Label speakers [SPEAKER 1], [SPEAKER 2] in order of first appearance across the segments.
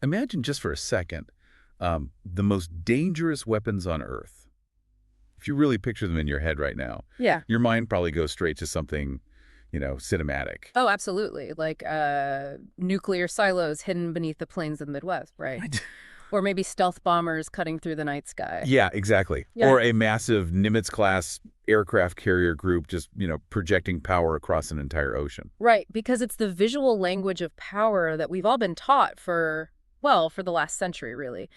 [SPEAKER 1] Imagine just for a second the most dangerous weapons on Earth. If you really picture them in your head right now,
[SPEAKER 2] Yeah.
[SPEAKER 1] your mind probably goes straight to something, cinematic.
[SPEAKER 2] Oh, absolutely. Like nuclear silos hidden beneath the plains of the Midwest, right?
[SPEAKER 1] Right.
[SPEAKER 2] Or maybe stealth bombers cutting through the night sky.
[SPEAKER 1] Yeah, exactly.
[SPEAKER 2] Yeah.
[SPEAKER 1] Or a massive Nimitz-class aircraft carrier group just, projecting power across an entire ocean.
[SPEAKER 2] Right, because it's the visual language of power that we've all been taught for, well, for the last century, really.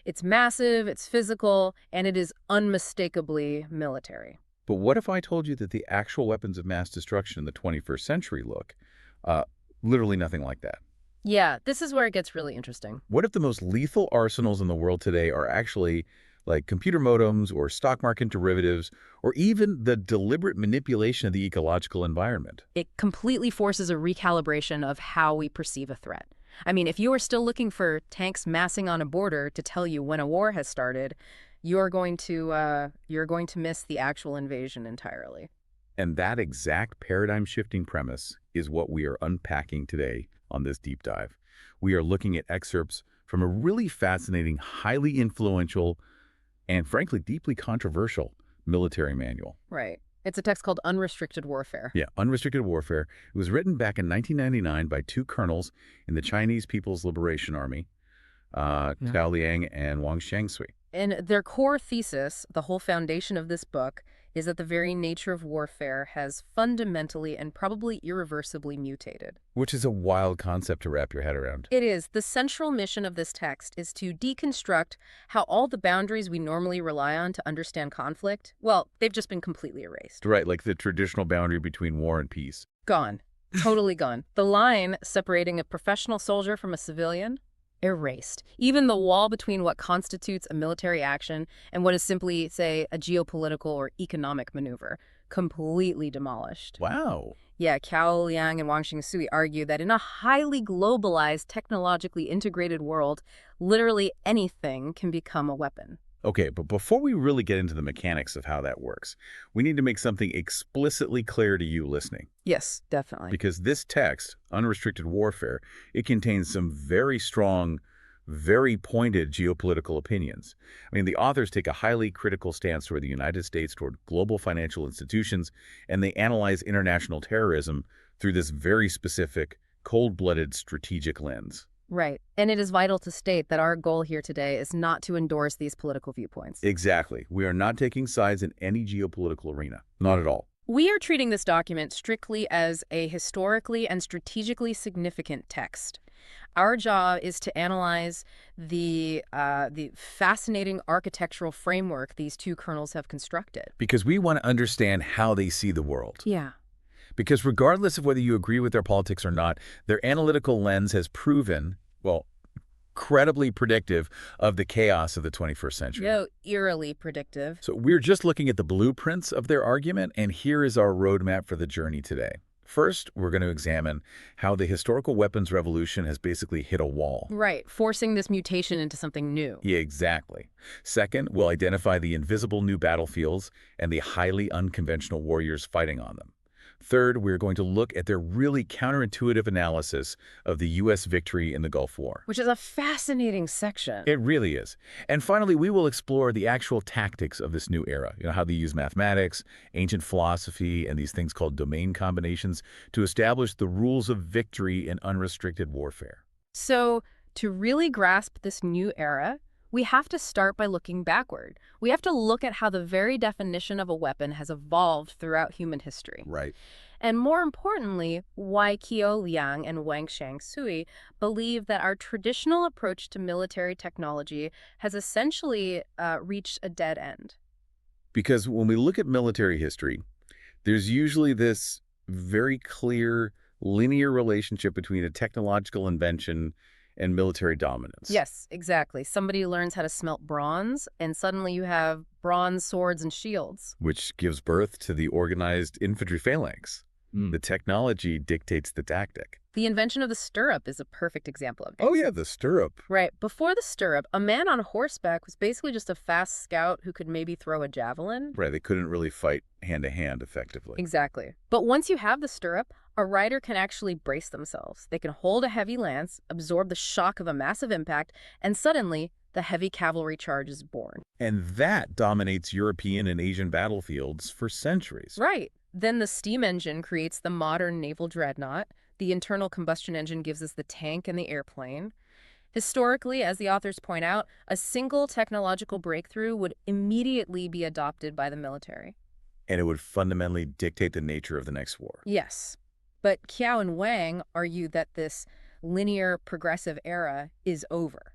[SPEAKER 2] It's massive, it's physical, and it is unmistakably military.
[SPEAKER 1] But what if I told you that the actual weapons of mass destruction in the 21st century look uh, literally nothing like that?
[SPEAKER 2] Yeah, this is where it gets really interesting.
[SPEAKER 1] What if the most lethal arsenals in the world today are actually like computer modems or stock market derivatives or even the deliberate manipulation of the ecological environment?
[SPEAKER 2] It completely forces a recalibration of how we perceive a threat. I mean, if you are still looking for tanks massing on a border to tell you when a war has started, you're going to miss the actual invasion entirely.
[SPEAKER 1] And that exact paradigm-shifting premise is what we are unpacking today on this deep dive. We are looking at excerpts from a really fascinating, highly influential, and frankly, deeply controversial military manual.
[SPEAKER 2] Right. It's a text called Unrestricted Warfare.
[SPEAKER 1] Yeah, Unrestricted Warfare. It was written back in 1999 by two colonels in the Chinese People's Liberation Army, Zhao Liang and Wang Shangshui.
[SPEAKER 2] And their core thesis, the whole foundation of this book, is that the very nature of warfare has fundamentally and probably irreversibly mutated.
[SPEAKER 1] Which is a wild concept to wrap your head around.
[SPEAKER 2] It is. The central mission of this text is to deconstruct how all the boundaries we normally rely on to understand conflict, well, they've just been completely erased.
[SPEAKER 1] Right, like the traditional boundary between war and peace.
[SPEAKER 2] Gone. Totally gone. The line separating a professional soldier from a civilian, erased. Even the wall between what constitutes a military action and what is simply, say, a geopolitical or economic maneuver, completely demolished.
[SPEAKER 1] Wow.
[SPEAKER 2] Yeah, Cao Liang and Wang Xing argue that in a highly globalized, technologically integrated world, literally anything can become a weapon.
[SPEAKER 1] Okay, but before we really get into the mechanics of how that works, we need to make something explicitly clear to you listening.
[SPEAKER 2] Yes, definitely.
[SPEAKER 1] Because this text, Unrestricted Warfare, it contains some very strong, very pointed geopolitical opinions. I mean, the authors take a highly critical stance toward the United States, toward global financial institutions, and they analyze international terrorism through this very specific, cold-blooded strategic lens.
[SPEAKER 2] Right. And it is vital to state that our goal here today is not to endorse these political viewpoints.
[SPEAKER 1] Exactly. We are not taking sides in any geopolitical arena. Not at all.
[SPEAKER 2] We are treating this document strictly as a historically and strategically significant text. Our job is to analyze the fascinating architectural framework these two colonels have constructed.
[SPEAKER 1] Because we want to understand how they see the world.
[SPEAKER 2] Yeah.
[SPEAKER 1] Because regardless of whether you agree with their politics or not, their analytical lens has proven, well, credibly predictive of the chaos of the 21st century.
[SPEAKER 2] No, eerily predictive.
[SPEAKER 1] So we're just looking at the blueprints of their argument, and here is our roadmap for the journey today. First, we're going to examine how the historical weapons revolution has basically hit a wall.
[SPEAKER 2] Right, forcing this mutation into something new.
[SPEAKER 1] Yeah, exactly. Second, we'll identify the invisible new battlefields and the highly unconventional warriors fighting on them. Third, we're going to look at their really counterintuitive analysis of the U.S. victory in the Gulf War.
[SPEAKER 2] Which is a fascinating section.
[SPEAKER 1] It really is. And finally, we will explore the actual tactics of this new era, how they use mathematics, ancient philosophy, and these things called domain combinations to establish the rules of victory in unrestricted warfare.
[SPEAKER 2] So, to really grasp this new era, we have to start by looking backward. We have to look at how the very definition of a weapon has evolved throughout human history.
[SPEAKER 1] Right.
[SPEAKER 2] And more importantly, why Qiu Liang and Wang Shangshui believe that our traditional approach to military technology has essentially reached a dead end.
[SPEAKER 1] Because when we look at military history, there's usually this very clear linear relationship between a technological invention and military dominance.
[SPEAKER 2] Yes, exactly. Somebody learns how to smelt bronze, and suddenly you have bronze swords and shields.
[SPEAKER 1] Which gives birth to the organized infantry phalanx. The technology dictates the tactic.
[SPEAKER 2] The invention of the stirrup is a perfect example of
[SPEAKER 1] Oh
[SPEAKER 2] this.
[SPEAKER 1] yeah, the stirrup.
[SPEAKER 2] Right. Before the stirrup, a man on horseback was basically just a fast scout who could maybe throw a javelin.
[SPEAKER 1] Right, they couldn't really fight hand-to-hand effectively.
[SPEAKER 2] Exactly. But once you have the stirrup, a rider can actually brace themselves. They can hold a heavy lance, absorb the shock of a massive impact, and suddenly the heavy cavalry charge is born.
[SPEAKER 1] And that dominates European and Asian battlefields for centuries.
[SPEAKER 2] Right. Then the steam engine creates the modern naval dreadnought. The internal combustion engine gives us the tank and the airplane. Historically, as the authors point out, a single technological breakthrough would immediately be adopted by the military.
[SPEAKER 1] And it would fundamentally dictate the nature of the next war.
[SPEAKER 2] Yes. But Qiao and Wang argue that this linear progressive era is over.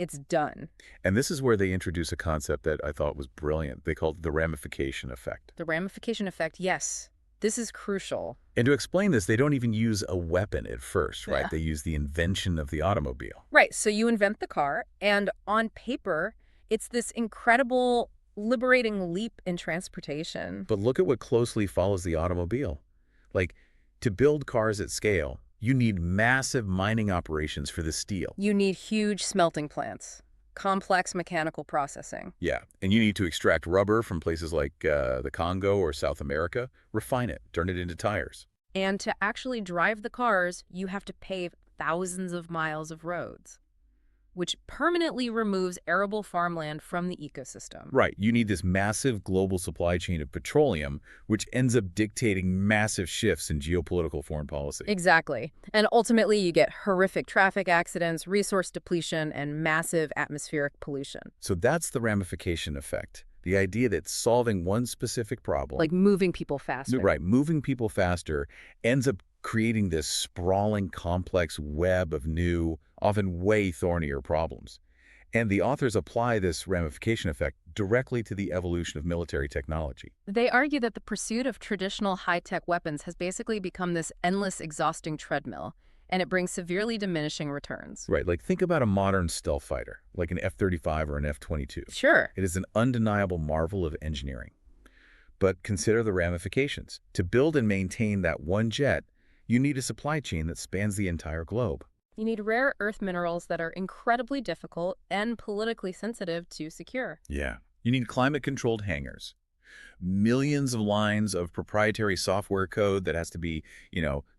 [SPEAKER 2] It's done.
[SPEAKER 1] And this is where they introduce a concept that I thought was brilliant. They called it the ramification effect.
[SPEAKER 2] The ramification effect, yes. This is crucial.
[SPEAKER 1] And to explain this, they don't even use a weapon at first, right?
[SPEAKER 2] Yeah.
[SPEAKER 1] They use the invention of the automobile.
[SPEAKER 2] Right, so you invent the car, and on paper, it's this incredible, liberating leap in transportation.
[SPEAKER 1] But look at what closely follows the automobile. Like, to build cars at scale, you need massive mining operations for the steel.
[SPEAKER 2] You need huge smelting plants, complex mechanical processing.
[SPEAKER 1] Yeah, and you need to extract rubber from places like the Congo or South America, refine it, turn it into tires.
[SPEAKER 2] And to actually drive the cars, you have to pave thousands of miles of roads, which permanently removes arable farmland from the ecosystem.
[SPEAKER 1] Right, you need this massive global supply chain of petroleum, which ends up dictating massive shifts in geopolitical foreign policy.
[SPEAKER 2] Exactly. And ultimately, you get horrific traffic accidents, resource depletion, and massive atmospheric pollution.
[SPEAKER 1] So that's the ramification effect. The idea that solving one specific problem,
[SPEAKER 2] Like moving people faster.
[SPEAKER 1] right, moving people faster, ends up creating this sprawling, complex web of new, often way thornier problems. And the authors apply this ramification effect directly to the evolution of military technology.
[SPEAKER 2] They argue that the pursuit of traditional high-tech weapons has basically become this endless, exhausting treadmill, and it brings severely diminishing returns.
[SPEAKER 1] Right, like think about a modern stealth fighter, like an F-35 or an F-22.
[SPEAKER 2] Sure.
[SPEAKER 1] It is an undeniable marvel of engineering. But consider the ramifications. To build and maintain that one jet, you need a supply chain that spans the entire globe.
[SPEAKER 2] You need rare earth minerals that are incredibly difficult and politically sensitive to secure.
[SPEAKER 1] Yeah. You need climate-controlled hangars. Millions of lines of proprietary software code that has to be,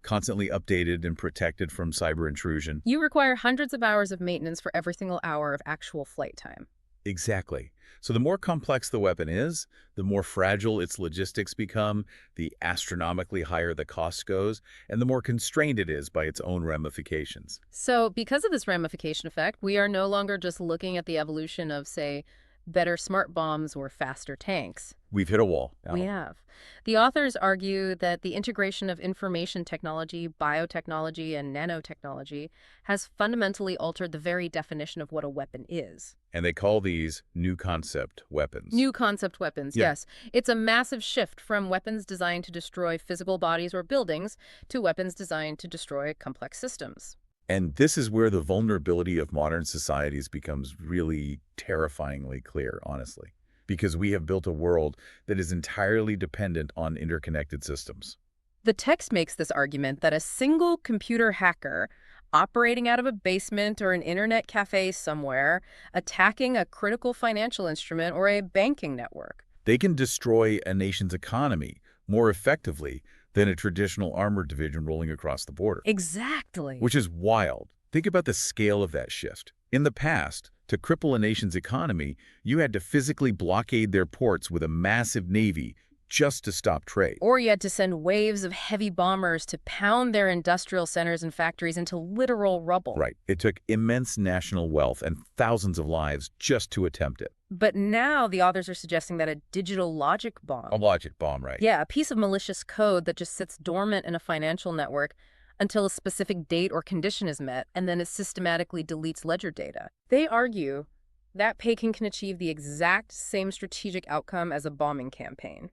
[SPEAKER 1] constantly updated and protected from cyber intrusion.
[SPEAKER 2] You require hundreds of hours of maintenance for every single hour of actual flight time.
[SPEAKER 1] Exactly. So the more complex the weapon is, the more fragile its logistics become, the astronomically higher the cost goes, and the more constrained it is by its own ramifications.
[SPEAKER 2] So because of this ramification effect, we are no longer just looking at the evolution of, say, better smart bombs or faster tanks.
[SPEAKER 1] We've hit a wall.
[SPEAKER 2] We have. The authors argue that the integration of information technology, biotechnology, and nanotechnology has fundamentally altered the very definition of what a weapon is.
[SPEAKER 1] And they call these new concept weapons.
[SPEAKER 2] New concept weapons,
[SPEAKER 1] Yeah.
[SPEAKER 2] yes. It's a massive shift from weapons designed to destroy physical bodies or buildings to weapons designed to destroy complex systems.
[SPEAKER 1] And this is where the vulnerability of modern societies becomes really terrifyingly clear, honestly, because we have built a world that is entirely dependent on interconnected systems.
[SPEAKER 2] The text makes this argument that a single computer hacker operating out of a basement or an internet cafe somewhere, attacking a critical financial instrument or a banking network.
[SPEAKER 1] They can destroy a nation's economy more effectively than a traditional armored division rolling across the border.
[SPEAKER 2] Exactly.
[SPEAKER 1] Which is wild. Think about the scale of that shift. In the past, to cripple a nation's economy, you had to physically blockade their ports with a massive navy just to stop trade.
[SPEAKER 2] Or you had to send waves of heavy bombers to pound their industrial centers and factories into literal rubble.
[SPEAKER 1] Right. It took immense national wealth and thousands of lives just to attempt it.
[SPEAKER 2] But now the authors are suggesting that a digital logic bomb.
[SPEAKER 1] A logic bomb, right?
[SPEAKER 2] Yeah, a piece of malicious code that just sits dormant in a financial network until a specific date or condition is met, and then it systematically deletes ledger data. They argue that Peking can achieve the exact same strategic outcome as a bombing campaign.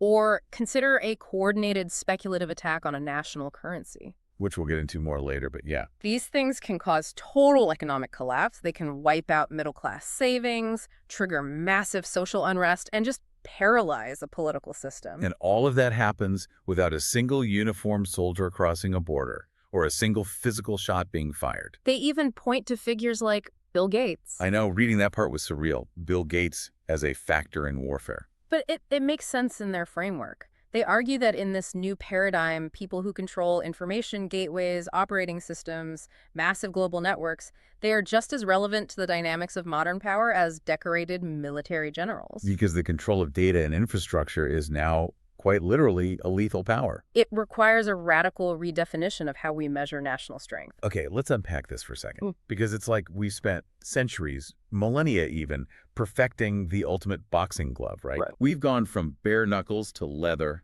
[SPEAKER 2] Or consider a coordinated speculative attack on a national currency.
[SPEAKER 1] Which we'll get into more later, but yeah.
[SPEAKER 2] These things can cause total economic collapse. They can wipe out middle-class savings, trigger massive social unrest, and just paralyze a political system.
[SPEAKER 1] And all of that happens without a single uniformed soldier crossing a border, or a single physical shot being fired.
[SPEAKER 2] They even point to figures like Bill Gates.
[SPEAKER 1] I know, reading that part was surreal. Bill Gates as a factor in warfare.
[SPEAKER 2] But it makes sense in their framework. They argue that in this new paradigm, people who control information gateways, operating systems, massive global networks, they are just as relevant to the dynamics of modern power as decorated military generals.
[SPEAKER 1] Because the control of data and infrastructure is now quite literally a lethal power.
[SPEAKER 2] It requires a radical redefinition of how we measure national strength.
[SPEAKER 1] Okay, let's unpack this for a second. Because it's like we spent centuries, millennia even, perfecting the ultimate boxing glove, right? We've gone from bare knuckles to leather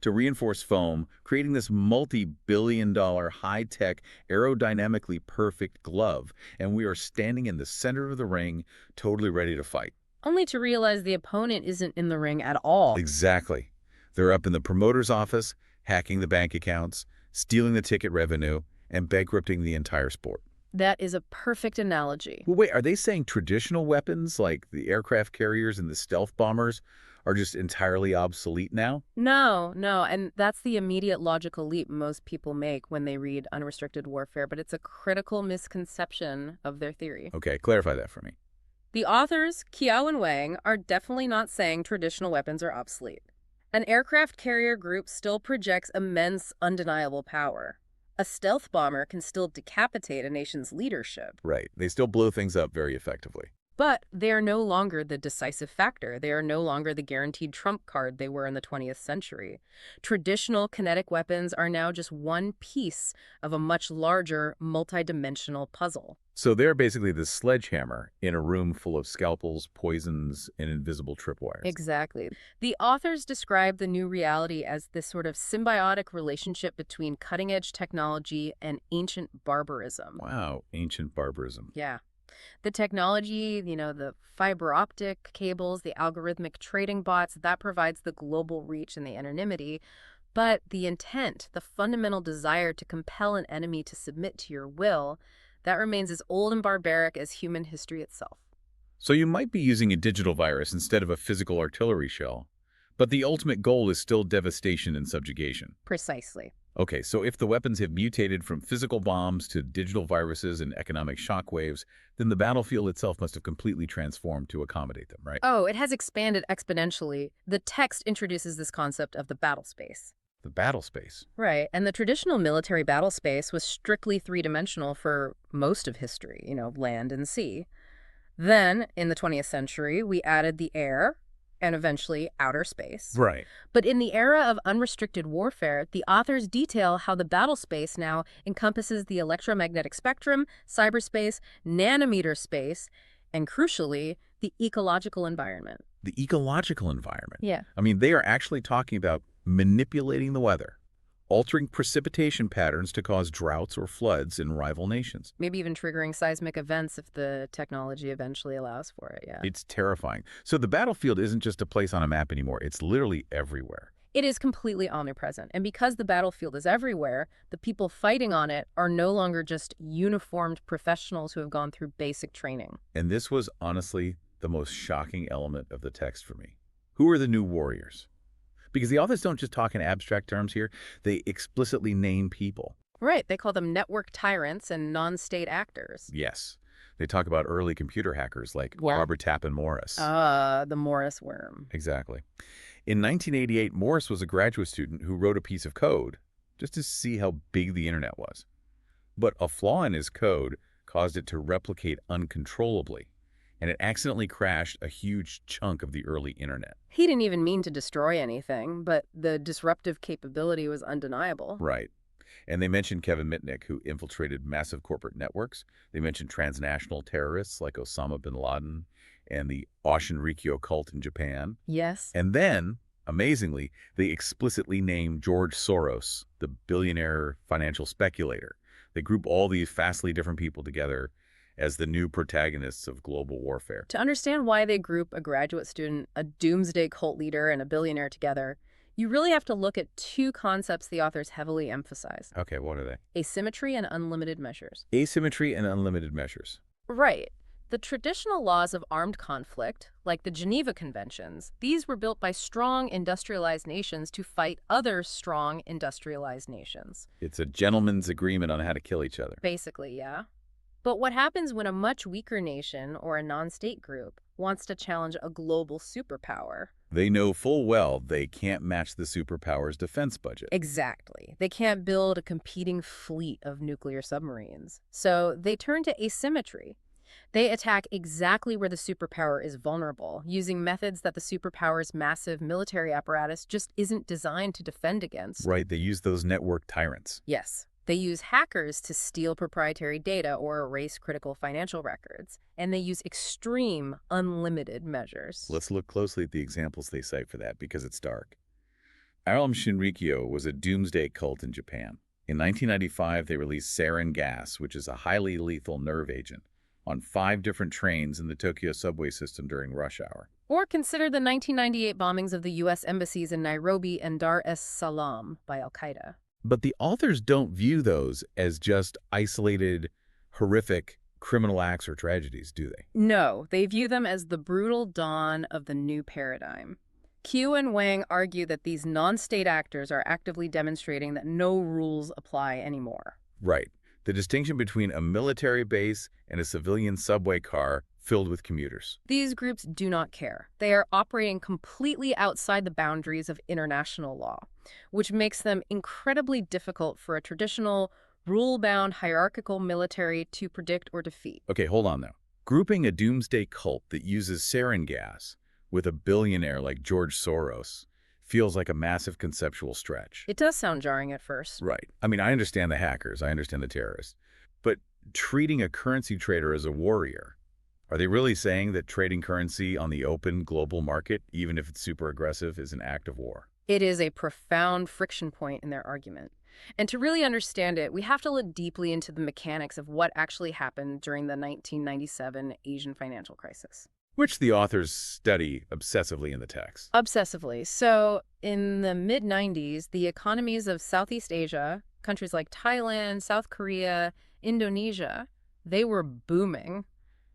[SPEAKER 1] to reinforced foam, creating this multi-billion-dollar, high-tech, aerodynamically perfect glove. And we are standing in the center of the ring, totally ready to fight.
[SPEAKER 2] Only to realize the opponent isn't in the ring at all.
[SPEAKER 1] Exactly. They're up in the promoter's office, hacking the bank accounts, stealing the ticket revenue, and bankrupting the entire sport.
[SPEAKER 2] That is a perfect analogy.
[SPEAKER 1] Well, wait, are they saying traditional weapons like the aircraft carriers and the stealth bombers are just entirely obsolete now?
[SPEAKER 2] No, and that's the immediate logical leap most people make when they read Unrestricted Warfare, but it's a critical misconception of their theory.
[SPEAKER 1] Okay, clarify that for me.
[SPEAKER 2] The authors, Kiao and Wang, are definitely not saying traditional weapons are obsolete. An aircraft carrier group still projects immense, undeniable power. A stealth bomber can still decapitate a nation's leadership.
[SPEAKER 1] Right. They still blow things up very effectively.
[SPEAKER 2] But they are no longer the decisive factor. They are no longer the guaranteed trump card they were in the 20th century. Traditional kinetic weapons are now just one piece of a much larger, multidimensional puzzle.
[SPEAKER 1] So they're basically the sledgehammer in a room full of scalpels, poisons, and invisible tripwires.
[SPEAKER 2] Exactly. The authors describe the new reality as this sort of symbiotic relationship between cutting-edge technology and ancient barbarism.
[SPEAKER 1] Wow, ancient barbarism.
[SPEAKER 2] Yeah. The technology, the fiber optic cables, the algorithmic trading bots, that provides the global reach and the anonymity. But the intent, the fundamental desire to compel an enemy to submit to your will, that remains as old and barbaric as human history itself.
[SPEAKER 1] So you might be using a digital virus instead of a physical artillery shell, but the ultimate goal is still devastation and subjugation.
[SPEAKER 2] Precisely.
[SPEAKER 1] Okay, so if the weapons have mutated from physical bombs to digital viruses and economic shockwaves, then the battlefield itself must have completely transformed to accommodate them, right?
[SPEAKER 2] Oh, it has expanded exponentially. The text introduces this concept of the battle space.
[SPEAKER 1] The battle space.
[SPEAKER 2] Right, and the traditional military battle space was strictly three-dimensional for most of history, land and sea. Then, in the 20th century, we added the air, and eventually outer space.
[SPEAKER 1] Right.
[SPEAKER 2] But in the era of unrestricted warfare, the authors detail how the battle space now encompasses the electromagnetic spectrum, cyberspace, nanometer space, and crucially, the ecological environment.
[SPEAKER 1] The ecological environment.
[SPEAKER 2] Yeah.
[SPEAKER 1] I mean, they are actually talking about manipulating the weather, altering precipitation patterns to cause droughts or floods in rival nations.
[SPEAKER 2] Maybe even triggering seismic events if the technology eventually allows for it, yeah.
[SPEAKER 1] It's terrifying. So the battlefield isn't just a place on a map anymore. It's literally everywhere.
[SPEAKER 2] It is completely omnipresent. And because the battlefield is everywhere, the people fighting on it are no longer just uniformed professionals who have gone through basic training.
[SPEAKER 1] And this was honestly the most shocking element of the text for me. Who are the new warriors? Because the authors don't just talk in abstract terms here, they explicitly name people.
[SPEAKER 2] Right, they call them network tyrants and non-state actors.
[SPEAKER 1] Yes. They talk about early computer hackers like Robert Tappan Morris.
[SPEAKER 2] The Morris worm.
[SPEAKER 1] Exactly. In 1988, Morris was a graduate student who wrote a piece of code just to see how big the internet was. But a flaw in his code caused it to replicate uncontrollably, and it accidentally crashed a huge chunk of the early internet.
[SPEAKER 2] He didn't even mean to destroy anything, but the disruptive capability was undeniable.
[SPEAKER 1] Right. And they mentioned Kevin Mitnick, who infiltrated massive corporate networks. They mentioned transnational terrorists like Osama bin Laden and the Oshinrikyo cult in Japan.
[SPEAKER 2] Yes.
[SPEAKER 1] And then, amazingly, they explicitly named George Soros, the billionaire financial speculator. They group all these vastly different people together as the new protagonists of global warfare.
[SPEAKER 2] To understand why they group a graduate student, a doomsday cult leader, and a billionaire together, you really have to look at two concepts the authors heavily emphasize.
[SPEAKER 1] Okay, what are they?
[SPEAKER 2] Asymmetry and unlimited measures.
[SPEAKER 1] Asymmetry and unlimited measures.
[SPEAKER 2] Right. The traditional laws of armed conflict, like the Geneva Conventions, these were built by strong industrialized nations to fight other strong industrialized nations.
[SPEAKER 1] It's a gentleman's agreement on how to kill each other.
[SPEAKER 2] Basically, yeah. But what happens when a much weaker nation or a non-state group wants to challenge a global superpower?
[SPEAKER 1] They know full well they can't match the superpower's defense budget.
[SPEAKER 2] Exactly. They can't build a competing fleet of nuclear submarines. So they turn to asymmetry. They attack exactly where the superpower is vulnerable, using methods that the superpower's massive military apparatus just isn't designed to defend against.
[SPEAKER 1] Right, they use those network tyrants.
[SPEAKER 2] Yes. They use hackers to steal proprietary data or erase critical financial records. And they use extreme, unlimited measures.
[SPEAKER 1] Let's look closely at the examples they cite for that, because it's dark. Aram Shinrikyo was a doomsday cult in Japan. In 1995, they released sarin gas, which is a highly lethal nerve agent, on 5 different trains in the Tokyo subway system during rush hour.
[SPEAKER 2] Or consider the 1998 bombings of the U.S. embassies in Nairobi and Dar es Salaam by al-Qaeda.
[SPEAKER 1] But the authors don't view those as just isolated, horrific criminal acts or tragedies, do they?
[SPEAKER 2] No, they view them as the brutal dawn of the new paradigm. Q and Wang argue that these non-state actors are actively demonstrating that no rules apply anymore.
[SPEAKER 1] Right. The distinction between a military base and a civilian subway car filled with commuters.
[SPEAKER 2] These groups do not care. They are operating completely outside the boundaries of international law, which makes them incredibly difficult for a traditional, rule-bound, hierarchical military to predict or defeat.
[SPEAKER 1] Okay, hold on though. Grouping a doomsday cult that uses sarin gas with a billionaire like George Soros feels like a massive conceptual stretch.
[SPEAKER 2] It does sound jarring at first.
[SPEAKER 1] Right. I mean, I understand the hackers, I understand the terrorists, but treating a currency trader as a warrior, are they really saying that trading currency on the open global market, even if it's super aggressive, is an act of war?
[SPEAKER 2] It is a profound friction point in their argument. And to really understand it, we have to look deeply into the mechanics of what actually happened during the 1997 Asian financial crisis.
[SPEAKER 1] Which the authors study obsessively in the text.
[SPEAKER 2] Obsessively. So in the mid-90s, the economies of Southeast Asia, countries like Thailand, South Korea, Indonesia, they were booming.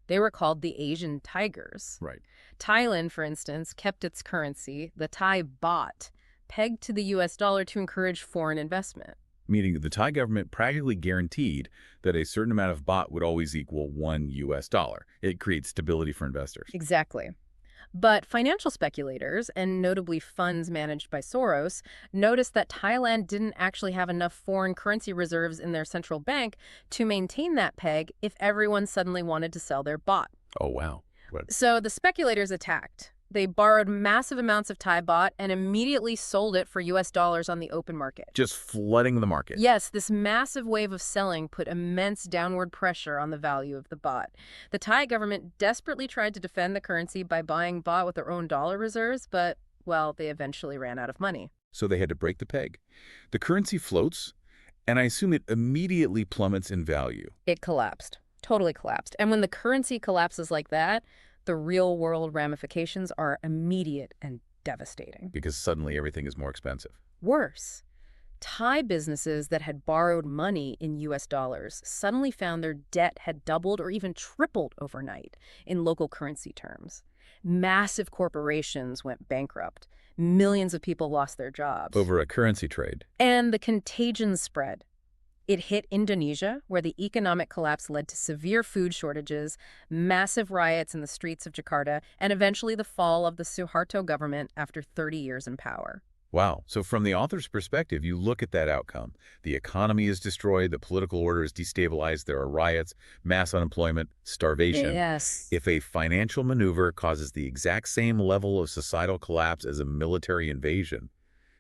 [SPEAKER 2] They were called the Asian Tigers.
[SPEAKER 1] Right.
[SPEAKER 2] Thailand, for instance, kept its currency, the Thai baht, pegged to the US dollar to encourage foreign investment.
[SPEAKER 1] Meaning the Thai government practically guaranteed that a certain amount of baht would always equal $1. It creates stability for investors.
[SPEAKER 2] Exactly. But financial speculators, and notably funds managed by Soros, noticed that Thailand didn't actually have enough foreign currency reserves in their central bank to maintain that peg if everyone suddenly wanted to sell their baht.
[SPEAKER 1] Oh, wow. What?
[SPEAKER 2] So the speculators attacked. They borrowed massive amounts of Thai baht and immediately sold it for US dollars on the open market.
[SPEAKER 1] Just flooding the market.
[SPEAKER 2] Yes, this massive wave of selling put immense downward pressure on the value of the baht. The Thai government desperately tried to defend the currency by buying baht with their own dollar reserves, but, well, they eventually ran out of money.
[SPEAKER 1] So they had to break the peg. The currency floats, and I assume it immediately plummets in value.
[SPEAKER 2] It collapsed. Totally collapsed. And when the currency collapses like that, the real-world ramifications are immediate and devastating.
[SPEAKER 1] Because suddenly everything is more expensive.
[SPEAKER 2] Worse, Thai businesses that had borrowed money in US dollars suddenly found their debt had doubled or even tripled overnight in local currency terms. Massive corporations went bankrupt. Millions of people lost their jobs.
[SPEAKER 1] Over a currency trade.
[SPEAKER 2] And the contagion spread. It hit Indonesia, where the economic collapse led to severe food shortages, massive riots in the streets of Jakarta, and eventually the fall of the Suharto government after 30 years in power.
[SPEAKER 1] Wow. So from the author's perspective, you look at that outcome. The economy is destroyed, the political order is destabilized, there are riots, mass unemployment, starvation.
[SPEAKER 2] Yes.
[SPEAKER 1] If a financial maneuver causes the exact same level of societal collapse as a military invasion,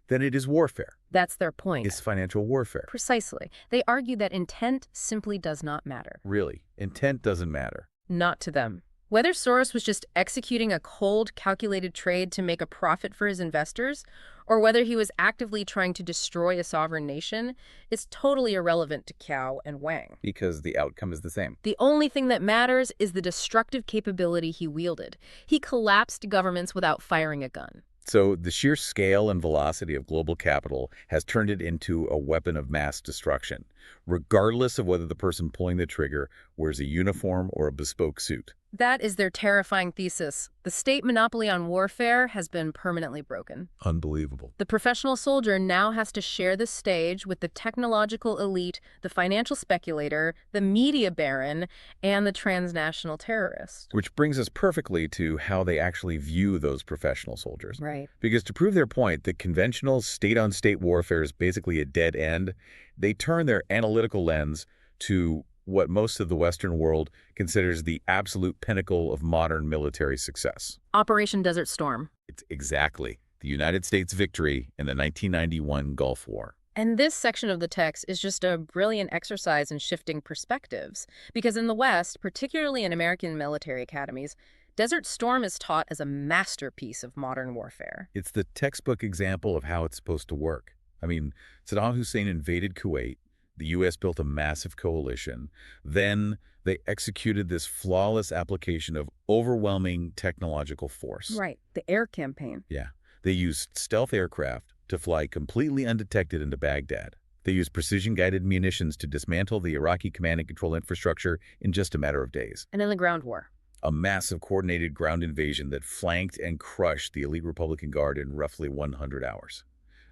[SPEAKER 1] then it is warfare.
[SPEAKER 2] That's their point.
[SPEAKER 1] It's financial warfare.
[SPEAKER 2] Precisely. They argue that intent simply does not matter.
[SPEAKER 1] Really, intent doesn't matter.
[SPEAKER 2] Not to them. Whether Soros was just executing a cold, calculated trade to make a profit for his investors, or whether he was actively trying to destroy a sovereign nation, is totally irrelevant to Cao and Wang.
[SPEAKER 1] Because the outcome is the same.
[SPEAKER 2] The only thing that matters is the destructive capability he wielded. He collapsed governments without firing a gun.
[SPEAKER 1] So the sheer scale and velocity of global capital has turned it into a weapon of mass destruction. regardless of whether the person pulling the trigger wears a uniform or a bespoke suit.
[SPEAKER 2] That is their terrifying thesis. The state monopoly on warfare has been permanently broken.
[SPEAKER 1] Unbelievable.
[SPEAKER 2] The professional soldier now has to share the stage with the technological elite, the financial speculator, the media baron, and the transnational terrorist.
[SPEAKER 1] Which brings us perfectly to how they actually view those professional soldiers.
[SPEAKER 2] Right.
[SPEAKER 1] Because to prove their point that conventional state-on-state warfare is basically a dead end, they turn their analytical lens to what most of the Western world considers the absolute pinnacle of modern military success.
[SPEAKER 2] Operation Desert Storm.
[SPEAKER 1] It's exactly the United States victory in the 1991 Gulf War.
[SPEAKER 2] And this section of the text is just a brilliant exercise in shifting perspectives. Because in the West, particularly in American military academies, Desert Storm is taught as a masterpiece of modern warfare.
[SPEAKER 1] It's the textbook example of how it's supposed to work. I mean, Saddam Hussein invaded Kuwait. The U.S. built a massive coalition. Then they executed this flawless application of overwhelming technological force.
[SPEAKER 2] Right, the air campaign.
[SPEAKER 1] Yeah. They used stealth aircraft to fly completely undetected into Baghdad. They used precision-guided munitions to dismantle the Iraqi command and control infrastructure in just a matter of days.
[SPEAKER 2] And then the ground war.
[SPEAKER 1] A massive coordinated ground invasion that flanked and crushed the elite Republican Guard in roughly 100 hours.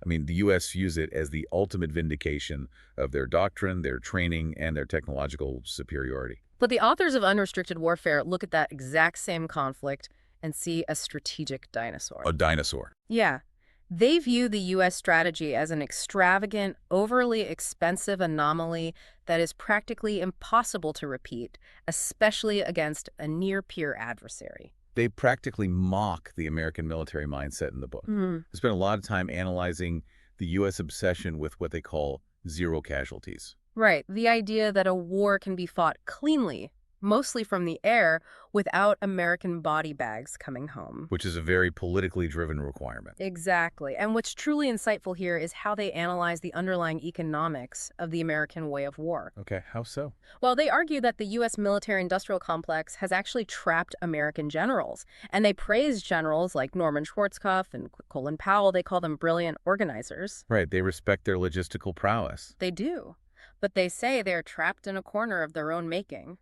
[SPEAKER 1] I mean, the U.S. views it as the ultimate vindication of their doctrine, their training, and their technological superiority.
[SPEAKER 2] But the authors of Unrestricted Warfare look at that exact same conflict and see a strategic dinosaur.
[SPEAKER 1] A dinosaur.
[SPEAKER 2] Yeah. They view the U.S. strategy as an extravagant, overly expensive anomaly that is practically impossible to repeat, especially against a near-peer adversary.
[SPEAKER 1] They practically mock the American military mindset in the book. They spent a lot of time analyzing the U.S. obsession with what they call zero casualties.
[SPEAKER 2] Right. The idea that a war can be fought cleanly, mostly from the air, without American body bags coming home.
[SPEAKER 1] Which is a very politically driven requirement.
[SPEAKER 2] Exactly. And what's truly insightful here is how they analyze the underlying economics of the American way of war.
[SPEAKER 1] Okay, how so?
[SPEAKER 2] Well, they argue that the U.S. military-industrial complex has actually trapped American generals. And they praise generals like Norman Schwarzkopf and Colin Powell. They call them brilliant organizers.
[SPEAKER 1] Right, they respect their logistical prowess.
[SPEAKER 2] They do. But they say they're trapped in a corner of their own making.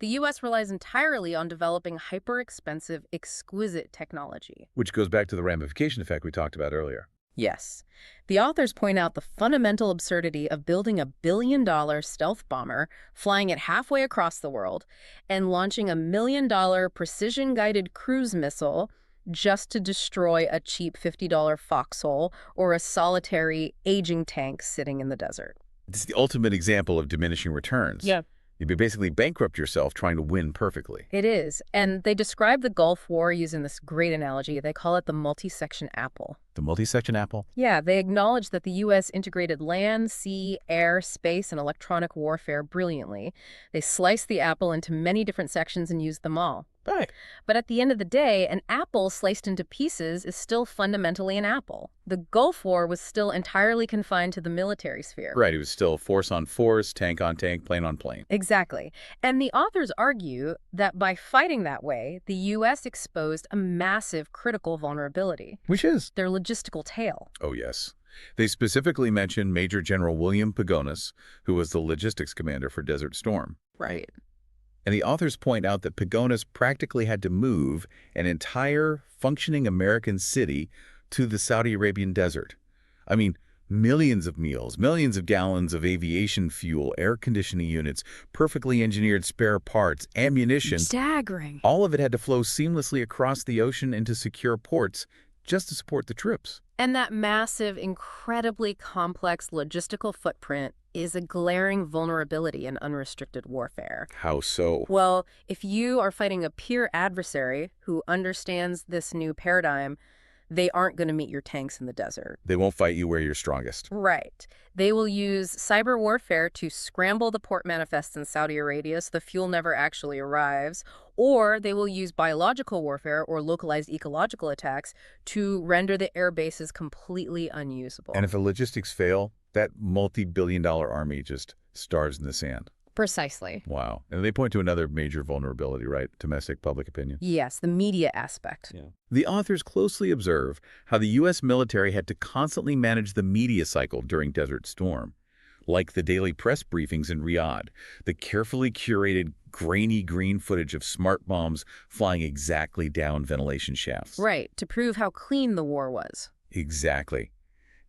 [SPEAKER 2] The U.S. relies entirely on developing hyper-expensive, exquisite technology.
[SPEAKER 1] Which goes back to the ramification effect we talked about earlier.
[SPEAKER 2] Yes. The authors point out the fundamental absurdity of building a billion-dollar stealth bomber, flying it halfway across the world, and launching a $1 million precision-guided cruise missile just to destroy a cheap $50 foxhole or a solitary, aging tank sitting in the desert.
[SPEAKER 1] It's the ultimate example of diminishing returns.
[SPEAKER 2] Yeah.
[SPEAKER 1] You'd basically bankrupt yourself trying to win perfectly.
[SPEAKER 2] It is. And they describe the Gulf War using this great analogy. They call it the multi-section apple.
[SPEAKER 1] The multi-section apple?
[SPEAKER 2] Yeah, they acknowledge that the U.S. integrated land, sea, air, space, and electronic warfare brilliantly. They sliced the apple into many different sections and used them all.
[SPEAKER 1] Right.
[SPEAKER 2] But at the end of the day, an apple sliced into pieces is still fundamentally an apple. The Gulf War was still entirely confined to the military sphere.
[SPEAKER 1] Right, it was still force on force, tank on tank, plane on plane.
[SPEAKER 2] Exactly. And the authors argue that by fighting that way, the U.S. exposed a massive critical vulnerability.
[SPEAKER 1] Which is?
[SPEAKER 2] Their logistical tail.
[SPEAKER 1] Oh, yes. They specifically mention Major General William Pagonis, who was the logistics commander for Desert Storm.
[SPEAKER 2] Right.
[SPEAKER 1] And the authors point out that Pagonis practically had to move an entire functioning American city to the Saudi Arabian desert. I mean, millions of meals, millions of gallons of aviation fuel, air conditioning units, perfectly engineered spare parts, ammunition.
[SPEAKER 2] Staggering.
[SPEAKER 1] All of it had to flow seamlessly across the ocean into secure ports just to support the troops.
[SPEAKER 2] And that massive, incredibly complex logistical footprint is a glaring vulnerability in unrestricted warfare.
[SPEAKER 1] How so?
[SPEAKER 2] Well, if you are fighting a peer adversary who understands this new paradigm, they aren't going to meet your tanks in the desert.
[SPEAKER 1] They won't fight you where you're strongest.
[SPEAKER 2] Right. They will use cyber warfare to scramble the port manifests in Saudi Arabia so the fuel never actually arrives, or they will use biological warfare or localized ecological attacks to render the air bases completely unusable.
[SPEAKER 1] And if the logistics fail, that multi-billion-dollar army just starves in the sand.
[SPEAKER 2] Precisely.
[SPEAKER 1] Wow. And they point to another major vulnerability, right? Domestic public opinion.
[SPEAKER 2] Yes, the media aspect.
[SPEAKER 1] Yeah. The authors closely observe how the U.S. military had to constantly manage the media cycle during Desert Storm. like the daily press briefings in Riyadh, the carefully curated grainy green footage of smart bombs flying exactly down ventilation shafts.
[SPEAKER 2] Right, to prove how clean the war was.
[SPEAKER 1] Exactly.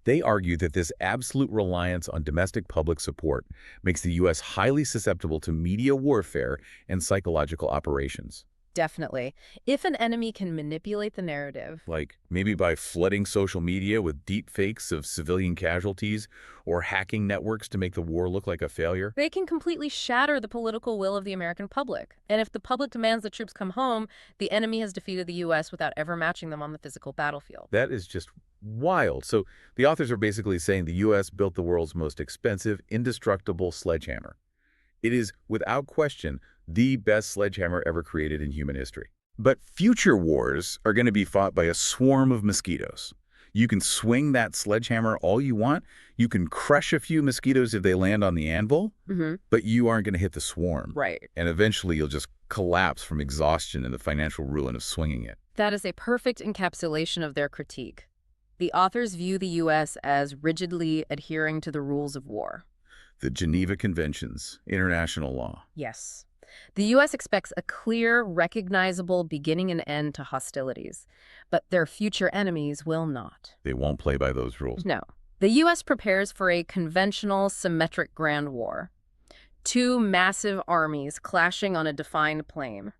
[SPEAKER 1] They argue that this absolute reliance on domestic public support makes the U.S. highly susceptible to media warfare and psychological operations.
[SPEAKER 2] Definitely. If an enemy can manipulate the narrative,
[SPEAKER 1] Like maybe by flooding social media with deep fakes of civilian casualties or hacking networks to make the war look like a failure.
[SPEAKER 2] they can completely shatter the political will of the American public. And if the public demands the troops come home, the enemy has defeated the U.S. without ever matching them on the physical battlefield.
[SPEAKER 1] That is just wild. So the authors are basically saying the U.S. built the world's most expensive, indestructible sledgehammer. It is, without question, the best sledgehammer ever created in human history. But future wars are going to be fought by a swarm of mosquitoes. You can swing that sledgehammer all you want. You can crush a few mosquitoes if they land on the anvil, but you aren't going to hit the swarm.
[SPEAKER 2] Right.
[SPEAKER 1] And eventually you'll just collapse from exhaustion and the financial ruin of swinging it.
[SPEAKER 2] That is a perfect encapsulation of their critique. The authors view the U.S. as rigidly adhering to the rules of war.
[SPEAKER 1] The Geneva Conventions, international law.
[SPEAKER 2] Yes. The U.S. expects a clear, recognizable beginning and end to hostilities, but their future enemies will not.
[SPEAKER 1] They won't play by those rules.
[SPEAKER 2] No. The U.S. prepares for a conventional, symmetric grand war. Two massive armies clashing on a defined plane.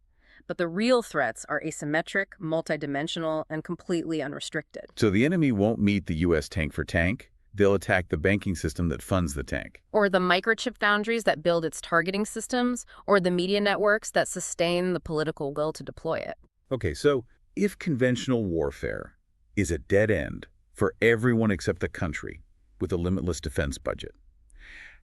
[SPEAKER 2] But the real threats are asymmetric, multidimensional, and completely unrestricted.
[SPEAKER 1] So the enemy won't meet the U.S. tank for tank. They'll attack the banking system that funds the tank.
[SPEAKER 2] Or the microchip foundries that build its targeting systems, or the media networks that sustain the political will to deploy it.
[SPEAKER 1] Okay, so if conventional warfare is a dead end for everyone except the country with a limitless defense budget,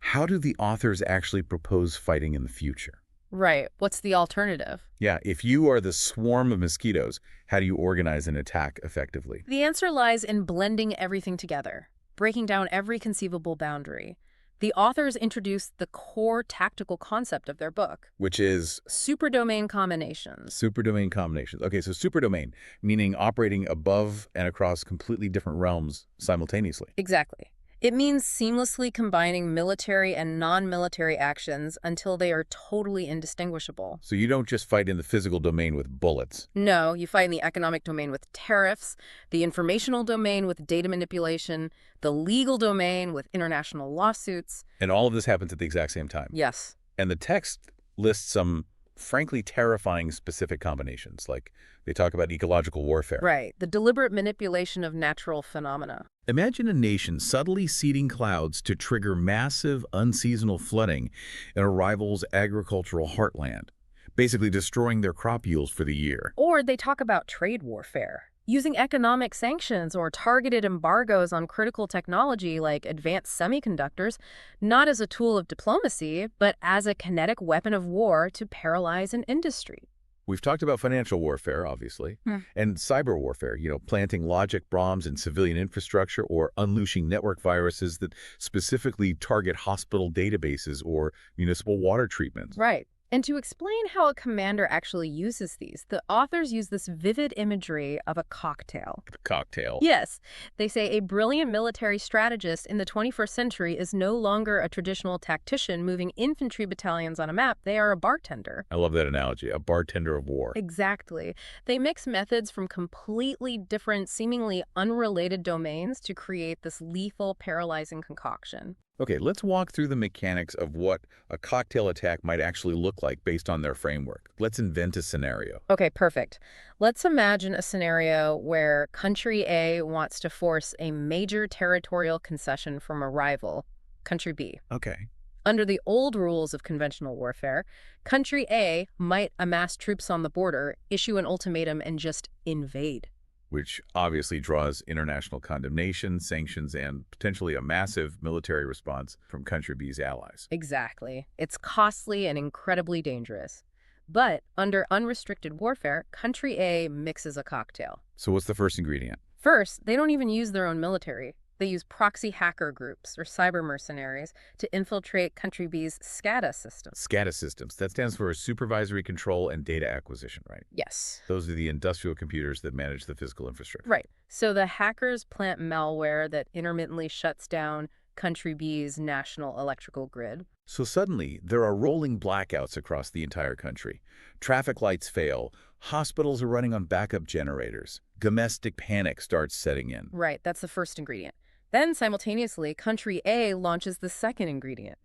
[SPEAKER 1] how do the authors actually propose fighting in the future?
[SPEAKER 2] Right. What's the alternative?
[SPEAKER 1] Yeah, if you are the swarm of mosquitoes, how do you organize an attack effectively?
[SPEAKER 2] The answer lies in blending everything together, breaking down every conceivable boundary. The authors introduced the core tactical concept of their book,
[SPEAKER 1] Which is
[SPEAKER 2] superdomain combinations.
[SPEAKER 1] superdomain combinations. Okay, so superdomain, meaning operating above and across completely different realms simultaneously.
[SPEAKER 2] Exactly. It means seamlessly combining military and non-military actions until they are totally indistinguishable.
[SPEAKER 1] So you don't just fight in the physical domain with bullets.
[SPEAKER 2] No, you fight in the economic domain with tariffs, the informational domain with data manipulation, the legal domain with international lawsuits.
[SPEAKER 1] And all of this happens at the exact same time.
[SPEAKER 2] Yes.
[SPEAKER 1] And the text lists some frankly terrifying specific combinations, like they talk about ecological warfare.
[SPEAKER 2] Right. The deliberate manipulation of natural phenomena.
[SPEAKER 1] Imagine a nation subtly seeding clouds to trigger massive unseasonal flooding in a rival's agricultural heartland, basically destroying their crop yields for the year.
[SPEAKER 2] Or they talk about trade warfare, using economic sanctions or targeted embargoes on critical technology like advanced semiconductors, not as a tool of diplomacy, but as a kinetic weapon of war to paralyze an industry.
[SPEAKER 1] We've talked about financial warfare, obviously, and cyber warfare, planting logic bombs in civilian infrastructure or unleashing network viruses that specifically target hospital databases or municipal water treatments.
[SPEAKER 2] Right. And to explain how a commander actually uses these, the authors use this vivid imagery of a cocktail.
[SPEAKER 1] Cocktail.
[SPEAKER 2] Yes, they say a brilliant military strategist in the 21st century is no longer a traditional tactician moving infantry battalions on a map. They are a bartender.
[SPEAKER 1] I love that analogy, a bartender of war.
[SPEAKER 2] Exactly. They mix methods from completely different, seemingly unrelated domains to create this lethal, paralyzing concoction.
[SPEAKER 1] Okay, let's walk through the mechanics of what a cocktail attack might actually look like based on their framework. Let's invent a scenario.
[SPEAKER 2] Okay, perfect. Let's imagine a scenario where country A wants to force a major territorial concession from a rival, country B.
[SPEAKER 1] Okay.
[SPEAKER 2] Under the old rules of conventional warfare, country A might amass troops on the border, issue an ultimatum, and just invade.
[SPEAKER 1] Which obviously draws international condemnation, sanctions, and potentially a massive military response from country B's allies.
[SPEAKER 2] Exactly. It's costly and incredibly dangerous. But under unrestricted warfare, country A mixes a cocktail.
[SPEAKER 1] So what's the first ingredient?
[SPEAKER 2] First, they don't even use their own military. They use proxy hacker groups or cyber mercenaries to infiltrate country B's SCADA systems.
[SPEAKER 1] SCADA systems. That stands for supervisory control and data acquisition, right?
[SPEAKER 2] Yes.
[SPEAKER 1] Those are the industrial computers that manage the physical infrastructure.
[SPEAKER 2] Right. So the hackers plant malware that intermittently shuts down country B's national electrical grid.
[SPEAKER 1] So suddenly, there are rolling blackouts across the entire country. Traffic lights fail, hospitals are running on backup generators, domestic panic starts setting in.
[SPEAKER 2] Right, that's the first ingredient. Then, simultaneously, country A launches the second ingredient,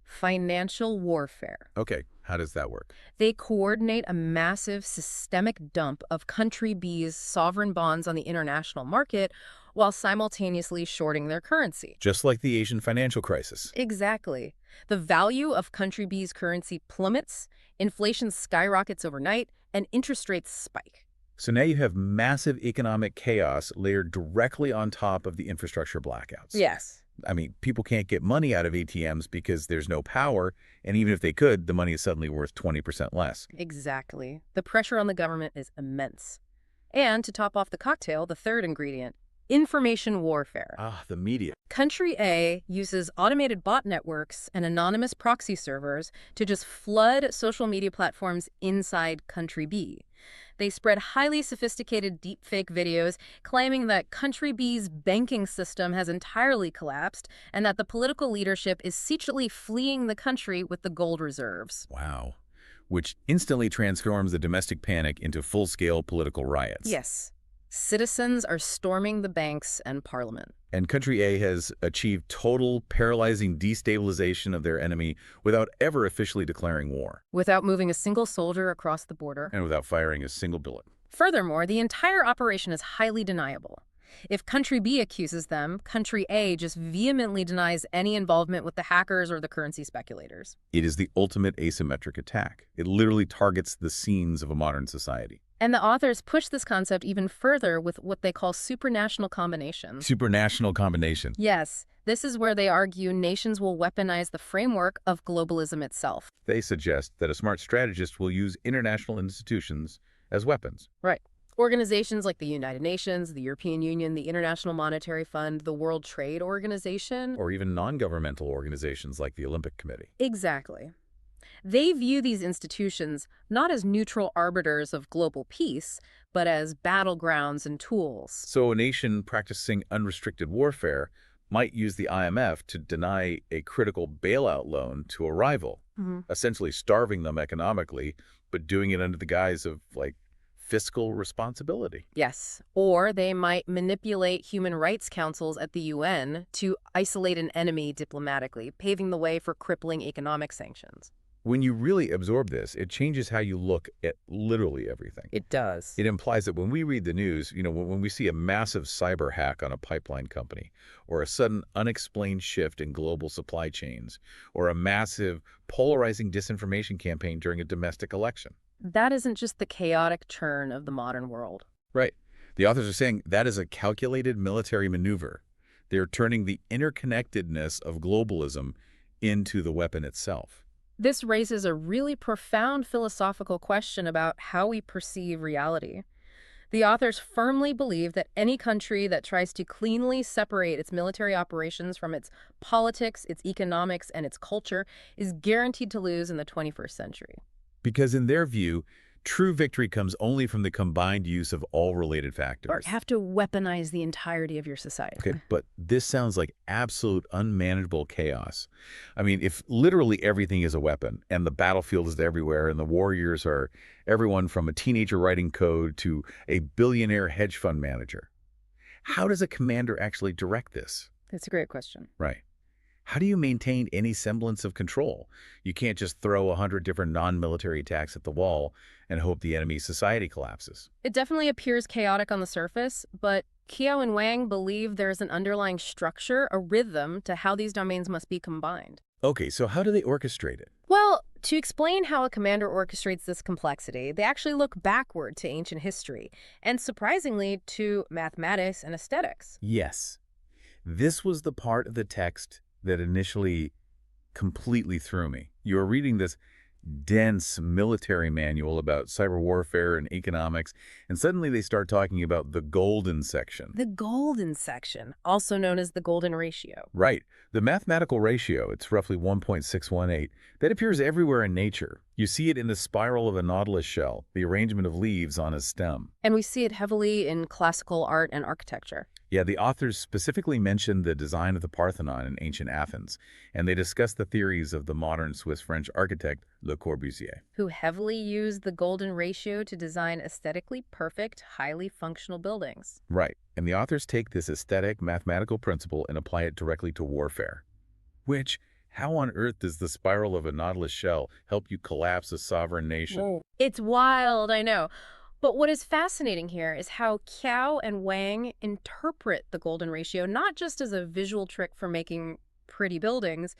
[SPEAKER 2] financial warfare.
[SPEAKER 1] Okay, how does that work?
[SPEAKER 2] They coordinate a massive systemic dump of country B's sovereign bonds on the international market while simultaneously shorting their currency.
[SPEAKER 1] Just like the Asian financial crisis.
[SPEAKER 2] Exactly. The value of country B's currency plummets, inflation skyrockets overnight, and interest rates spike.
[SPEAKER 1] So now you have massive economic chaos layered directly on top of the infrastructure blackouts.
[SPEAKER 2] Yes.
[SPEAKER 1] I mean, people can't get money out of ATMs because there's no power, and even if they could, the money is suddenly worth 20% less.
[SPEAKER 2] Exactly. The pressure on the government is immense. And to top off the cocktail, the third ingredient, information warfare.
[SPEAKER 1] Ah, the media.
[SPEAKER 2] Country A uses automated bot networks and anonymous proxy servers to just flood social media platforms inside country B. They spread highly sophisticated deepfake videos claiming that country B's banking system has entirely collapsed and that the political leadership is secretly fleeing the country with the gold reserves.
[SPEAKER 1] Wow. Which instantly transforms the domestic panic into full-scale political riots.
[SPEAKER 2] Yes. Citizens are storming the banks and parliament.
[SPEAKER 1] And country A has achieved total, paralyzing destabilization of their enemy without ever officially declaring war.
[SPEAKER 2] Without moving a single soldier across the border.
[SPEAKER 1] And without firing a single bullet.
[SPEAKER 2] Furthermore, the entire operation is highly deniable. If country B accuses them, country A just vehemently denies any involvement with the hackers or the currency speculators.
[SPEAKER 1] It is the ultimate asymmetric attack. It literally targets the seams of a modern society.
[SPEAKER 2] And the authors push this concept even further with what they call supranational combinations.
[SPEAKER 1] Supranational combination.
[SPEAKER 2] Yes, this is where they argue nations will weaponize the framework of globalism itself.
[SPEAKER 1] They suggest that a smart strategist will use international institutions as weapons.
[SPEAKER 2] Right. Organizations like the United Nations, the European Union, the International Monetary Fund, the World Trade Organization.
[SPEAKER 1] Or even non-governmental organizations like the Olympic Committee.
[SPEAKER 2] Exactly. They view these institutions not as neutral arbiters of global peace, but as battlegrounds and tools.
[SPEAKER 1] So a nation practicing unrestricted warfare might use the IMF to deny a critical bailout loan to a rival, essentially starving them economically, but doing it under the guise of, like, fiscal responsibility.
[SPEAKER 2] Yes. Or they might manipulate human rights councils at the UN to isolate an enemy diplomatically, paving the way for crippling economic sanctions.
[SPEAKER 1] When you really absorb this, it changes how you look at literally everything.
[SPEAKER 2] It does.
[SPEAKER 1] It implies that when we read the news, when we see a massive cyber hack on a pipeline company, or a sudden unexplained shift in global supply chains, or a massive polarizing disinformation campaign during a domestic election.
[SPEAKER 2] That isn't just the chaotic churn of the modern world.
[SPEAKER 1] Right. The authors are saying that is a calculated military maneuver. They're turning the interconnectedness of globalism into the weapon itself.
[SPEAKER 2] This raises a really profound philosophical question about how we perceive reality. The authors firmly believe that any country that tries to cleanly separate its military operations from its politics, its economics, and its culture is guaranteed to lose in the 21st century.
[SPEAKER 1] Because in their view, true victory comes only from the combined use of all related factors.
[SPEAKER 2] Or have to weaponize the entirety of your society.
[SPEAKER 1] Okay, but this sounds like absolute unmanageable chaos. I mean, if literally everything is a weapon and the battlefield is everywhere and the warriors are everyone from a teenager writing code to a billionaire hedge fund manager, how does a commander actually direct this?
[SPEAKER 2] That's a great question.
[SPEAKER 1] Right. How do you maintain any semblance of control? You can't just throw 100 different non-military attacks at the wall and hope the enemy's society collapses.
[SPEAKER 2] It definitely appears chaotic on the surface, but Kiao and Wang believe there's an underlying structure, a rhythm to how these domains must be combined.
[SPEAKER 1] Okay, so how do they orchestrate it?
[SPEAKER 2] Well, to explain how a commander orchestrates this complexity, they actually look backward to ancient history, and surprisingly, to mathematics and aesthetics.
[SPEAKER 1] Yes. This was the part of the text that initially completely threw me. You were reading this dense military manual about cyber warfare and economics, and suddenly they start talking about the golden section.
[SPEAKER 2] The golden section, also known as the golden ratio.
[SPEAKER 1] Right. The mathematical ratio, it's roughly 1.618, that appears everywhere in nature. You see it in the spiral of a nautilus shell, the arrangement of leaves on a stem.
[SPEAKER 2] And we see it heavily in classical art and architecture.
[SPEAKER 1] Yeah, the authors specifically mentioned the design of the Parthenon in ancient Athens, and they discussed the theories of the modern Swiss-French architect Le Corbusier.
[SPEAKER 2] Who heavily used the golden ratio to design aesthetically perfect, highly functional buildings.
[SPEAKER 1] Right, and the authors take this aesthetic mathematical principle and apply it directly to warfare. Which, how on earth does the spiral of a nautilus shell help you collapse a sovereign nation?
[SPEAKER 2] Whoa. It's wild, I know. But what is fascinating here is how Qiao and Wang interpret the golden ratio not just as a visual trick for making pretty buildings,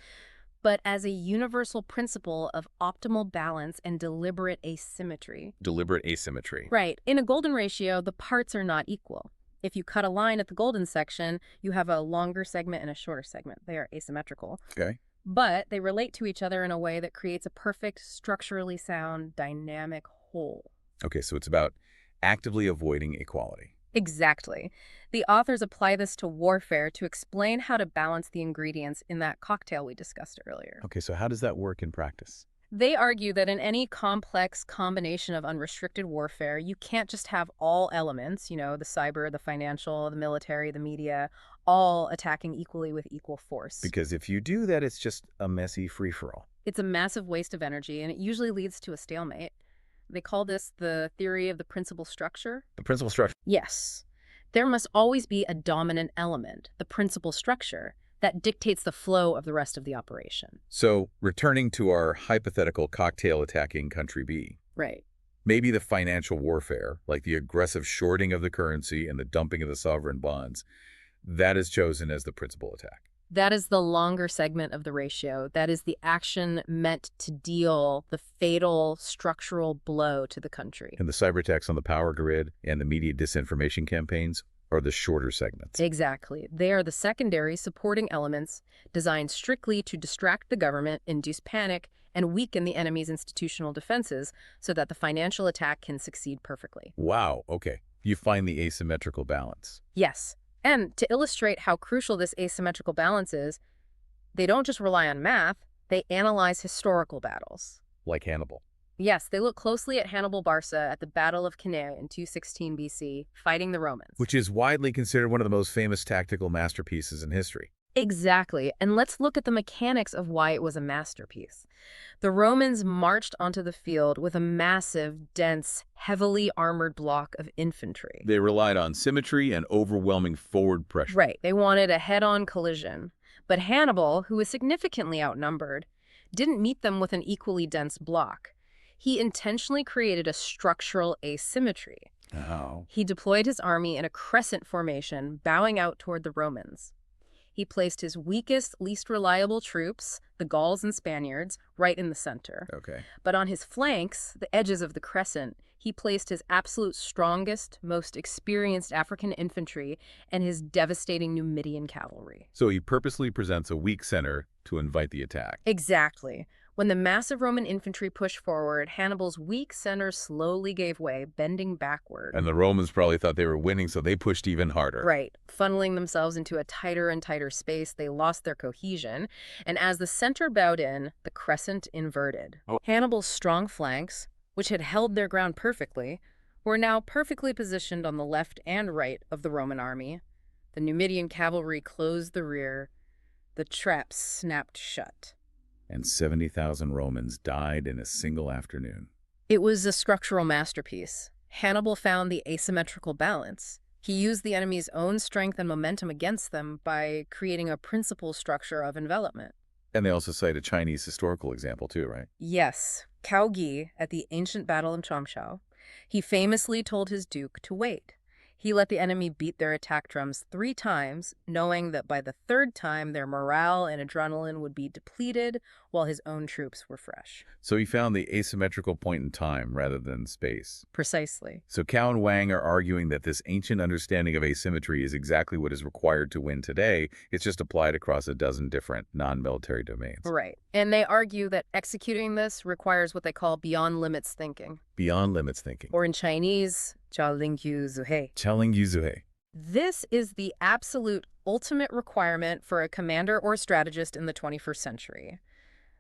[SPEAKER 2] but as a universal principle of optimal balance and deliberate asymmetry.
[SPEAKER 1] Deliberate asymmetry.
[SPEAKER 2] Right. In a golden ratio, the parts are not equal. If you cut a line at the golden section, you have a longer segment and a shorter segment. They are asymmetrical.
[SPEAKER 1] Okay.
[SPEAKER 2] But they relate to each other in a way that creates a perfect, structurally sound, dynamic whole.
[SPEAKER 1] Okay, so it's about actively avoiding equality.
[SPEAKER 2] Exactly. The authors apply this to warfare to explain how to balance the ingredients in that cocktail we discussed earlier.
[SPEAKER 1] Okay, so how does that work in practice?
[SPEAKER 2] They argue that in any complex combination of unrestricted warfare, you can't just have all elements, the cyber, the financial, the military, the media, all attacking equally with equal force.
[SPEAKER 1] Because if you do that, it's just a messy free-for-all.
[SPEAKER 2] It's a massive waste of energy, and it usually leads to a stalemate. They call this the theory of the principal structure.
[SPEAKER 1] The principal structure.
[SPEAKER 2] Yes. There must always be a dominant element, the principal structure, that dictates the flow of the rest of the operation.
[SPEAKER 1] So, returning to our hypothetical cocktail attacking country B,
[SPEAKER 2] Right.
[SPEAKER 1] maybe the financial warfare, like the aggressive shorting of the currency and the dumping of the sovereign bonds, that is chosen as the principal attack.
[SPEAKER 2] That is the longer segment of the ratio. That is the action meant to deal the fatal structural blow to the country.
[SPEAKER 1] And the cyber attacks on the power grid and the media disinformation campaigns are the shorter segments.
[SPEAKER 2] Exactly. They are the secondary supporting elements designed strictly to distract the government, induce panic, and weaken the enemy's institutional defenses so that the financial attack can succeed perfectly.
[SPEAKER 1] Wow, okay. You find the asymmetrical balance.
[SPEAKER 2] Yes. And to illustrate how crucial this asymmetrical balance is, they don't just rely on math, they analyze historical battles.
[SPEAKER 1] Like Hannibal.
[SPEAKER 2] Yes, they look closely at Hannibal Barca at the Battle of Cannae in 216 BC, fighting the Romans.
[SPEAKER 1] Which is widely considered one of the most famous tactical masterpieces in history.
[SPEAKER 2] Exactly. And let's look at the mechanics of why it was a masterpiece. The Romans marched onto the field with a massive, dense, heavily armored block of infantry.
[SPEAKER 1] They relied on symmetry and overwhelming forward pressure.
[SPEAKER 2] Right. They wanted a head-on collision. But Hannibal, who was significantly outnumbered, didn't meet them with an equally dense block. He intentionally created a structural asymmetry.
[SPEAKER 1] Oh.
[SPEAKER 2] He deployed his army in a crescent formation, bowing out toward the Romans. He placed his weakest, least reliable troops, the Gauls and Spaniards, right in the center.
[SPEAKER 1] Okay.
[SPEAKER 2] But on his flanks, the edges of the crescent, he placed his absolute strongest, most experienced African infantry and his devastating Numidian cavalry.
[SPEAKER 1] So he purposely presents a weak center to invite the attack.
[SPEAKER 2] Exactly. When the massive Roman infantry pushed forward, Hannibal's weak center slowly gave way, bending backward.
[SPEAKER 1] And the Romans probably thought they were winning, so they pushed even harder.
[SPEAKER 2] Right. Funneling themselves into a tighter and tighter space, they lost their cohesion. And as the center bowed in, the crescent inverted.
[SPEAKER 1] Oh.
[SPEAKER 2] Hannibal's strong flanks, which had held their ground perfectly, were now perfectly positioned on the left and right of the Roman army. The Numidian cavalry closed the rear. The trap snapped shut.
[SPEAKER 1] And 70,000 Romans died in a single afternoon.
[SPEAKER 2] It was a structural masterpiece. Hannibal found the asymmetrical balance. He used the enemy's own strength and momentum against them by creating a principal structure of envelopment.
[SPEAKER 1] And they also cite a Chinese historical example too, right?
[SPEAKER 2] Yes, Cao Gi at the ancient battle of Chongshao. He famously told his duke to wait. He let the enemy beat their attack drums 3 times, knowing that by the 3rd time their morale and adrenaline would be depleted while his own troops were fresh.
[SPEAKER 1] So he found the asymmetrical point in time rather than space.
[SPEAKER 2] Precisely.
[SPEAKER 1] So Cao and Wang are arguing that this ancient understanding of asymmetry is exactly what is required to win today. It's just applied across a dozen different non-military domains.
[SPEAKER 2] Right. And they argue that executing this requires what they call beyond limits thinking.
[SPEAKER 1] Beyond limits thinking.
[SPEAKER 2] Or in Chinese, jiao ling yu zu hei.
[SPEAKER 1] Telling Yuzuhe.
[SPEAKER 2] This is the absolute ultimate requirement for a commander or strategist in the 21st century.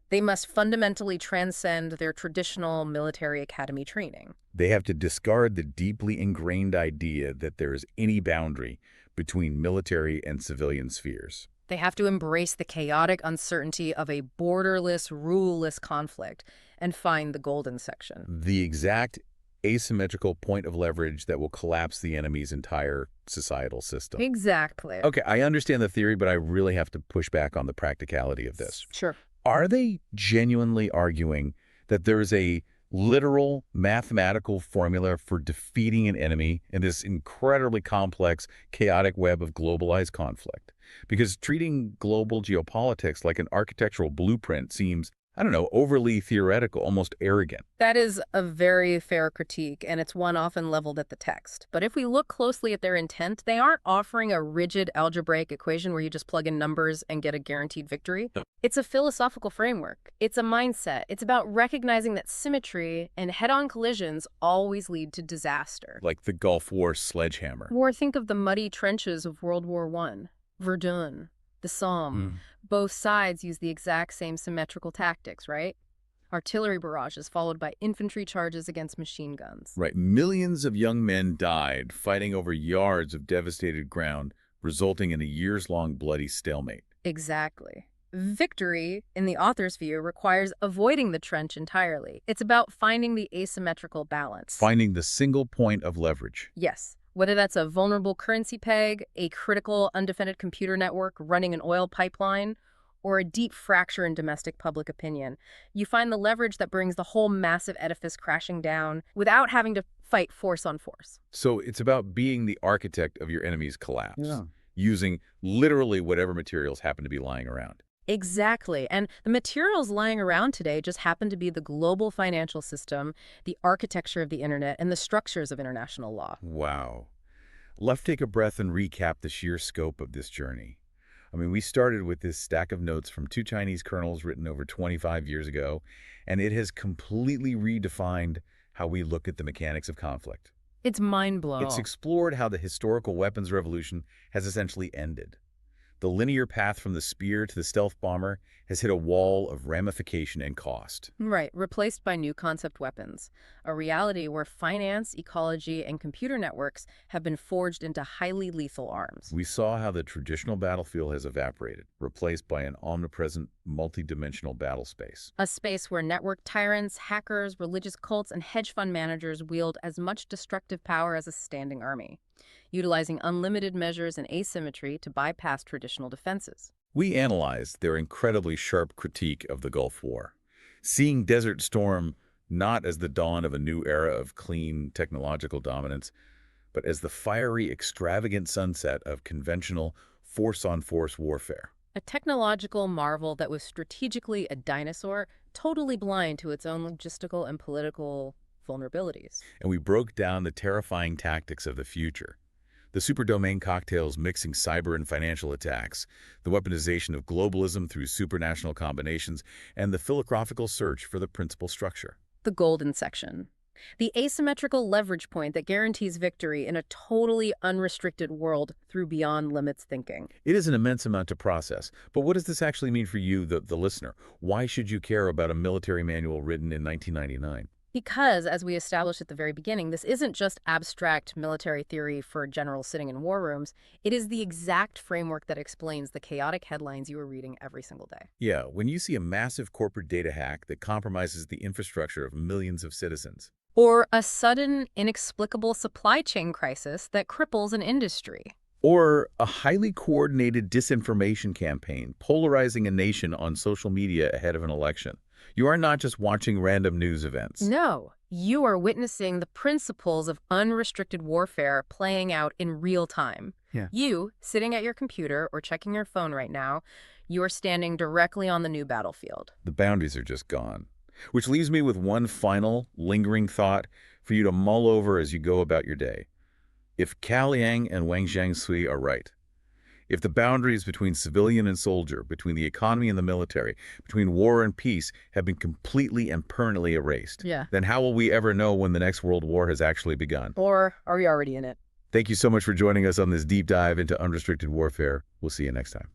[SPEAKER 2] They must fundamentally transcend their traditional military academy training.
[SPEAKER 1] They have to discard the deeply ingrained idea that there is any boundary between military and civilian spheres.
[SPEAKER 2] They have to embrace the chaotic uncertainty of a borderless, ruleless conflict and find the golden section.
[SPEAKER 1] The exact asymmetrical point of leverage that will collapse the enemy's entire societal system.
[SPEAKER 2] Exactly.
[SPEAKER 1] Okay, I understand the theory, but I really have to push back on the practicality of this.
[SPEAKER 2] Sure.
[SPEAKER 1] Are they genuinely arguing that there's a literal mathematical formula for defeating an enemy in this incredibly complex, chaotic web of globalized conflict? Because treating global geopolitics like an architectural blueprint seems, I don't know, overly theoretical, almost arrogant.
[SPEAKER 2] That is a very fair critique, and it's one often leveled at the text. But if we look closely at their intent, they aren't offering a rigid algebraic equation where you just plug in numbers and get a guaranteed victory. It's a philosophical framework. It's a mindset. It's about recognizing that symmetry and head-on collisions always lead to disaster.
[SPEAKER 1] Like the Gulf War sledgehammer.
[SPEAKER 2] Or think of the muddy trenches of World War I. Verdun, the Somme. Both sides use the exact same symmetrical tactics, right? Artillery barrages followed by infantry charges against machine guns.
[SPEAKER 1] Right. Millions of young men died fighting over yards of devastated ground, resulting in a years-long bloody stalemate.
[SPEAKER 2] Exactly. Victory, in the author's view, requires avoiding the trench entirely. It's about finding the asymmetrical balance.
[SPEAKER 1] Finding the single point of leverage.
[SPEAKER 2] Yes. Whether that's a vulnerable currency peg, a critical undefended computer network running an oil pipeline, or a deep fracture in domestic public opinion, you find the leverage that brings the whole massive edifice crashing down without having to fight force on force.
[SPEAKER 1] So it's about being the architect of your enemy's collapse,
[SPEAKER 3] Yeah.
[SPEAKER 1] using literally whatever materials happen to be lying around.
[SPEAKER 2] Exactly. And the materials lying around today just happen to be the global financial system, the architecture of the internet, and the structures of international law.
[SPEAKER 1] Wow. Let's take a breath and recap the sheer scope of this journey. I mean, we started with this stack of notes from 2 Chinese colonels written over 25 years ago, and it has completely redefined how we look at the mechanics of conflict.
[SPEAKER 2] It's mind-blowing.
[SPEAKER 1] It's explored how the historical weapons revolution has essentially ended. The linear path from the spear to the stealth bomber has hit a wall of ramification and cost.
[SPEAKER 2] Right, replaced by new concept weapons, a reality where finance, ecology, and computer networks have been forged into highly lethal arms.
[SPEAKER 1] We saw how the traditional battlefield has evaporated, replaced by an omnipresent, multidimensional battle space.
[SPEAKER 2] A space where network tyrants, hackers, religious cults, and hedge fund managers wield as much destructive power as a standing army, utilizing unlimited measures and asymmetry to bypass traditional defenses.
[SPEAKER 1] We analyzed their incredibly sharp critique of the Gulf War, seeing Desert Storm not as the dawn of a new era of clean technological dominance, but as the fiery, extravagant sunset of conventional force-on-force warfare.
[SPEAKER 2] A technological marvel that was strategically a dinosaur, totally blind to its own logistical and political vulnerabilities.
[SPEAKER 1] And we broke down the terrifying tactics of the future. The superdomain cocktails mixing cyber and financial attacks, the weaponization of globalism through supranational combinations, and the philosophical search for the principal structure.
[SPEAKER 2] The golden section. The asymmetrical leverage point that guarantees victory in a totally unrestricted world through beyond limits thinking.
[SPEAKER 1] It is an immense amount to process, but what does this actually mean for you, the listener? Why should you care about a military manual written in 1999?
[SPEAKER 2] Because, as we established at the very beginning, this isn't just abstract military theory for generals sitting in war rooms. It is the exact framework that explains the chaotic headlines you are reading every single day.
[SPEAKER 1] Yeah, when you see a massive corporate data hack that compromises the infrastructure of millions of citizens.
[SPEAKER 2] Or a sudden, inexplicable supply chain crisis that cripples an industry.
[SPEAKER 1] Or a highly coordinated disinformation campaign polarizing a nation on social media ahead of an election. You are not just watching random news events.
[SPEAKER 2] No, you are witnessing the principles of unrestricted warfare playing out in real time.
[SPEAKER 3] Yeah.
[SPEAKER 2] You, sitting at your computer or checking your phone right now, you are standing directly on the new battlefield.
[SPEAKER 1] The boundaries are just gone. Which leaves me with one final, lingering thought for you to mull over as you go about your day. If Cao Liang and Wang Jiangsui are right, if the boundaries between civilian and soldier, between the economy and the military, between war and peace have been completely and permanently erased, then how will we ever know when the next world war has actually begun?
[SPEAKER 2] Or are we already in it?
[SPEAKER 1] Thank you so much for joining us on this deep dive into unrestricted warfare. We'll see you next time.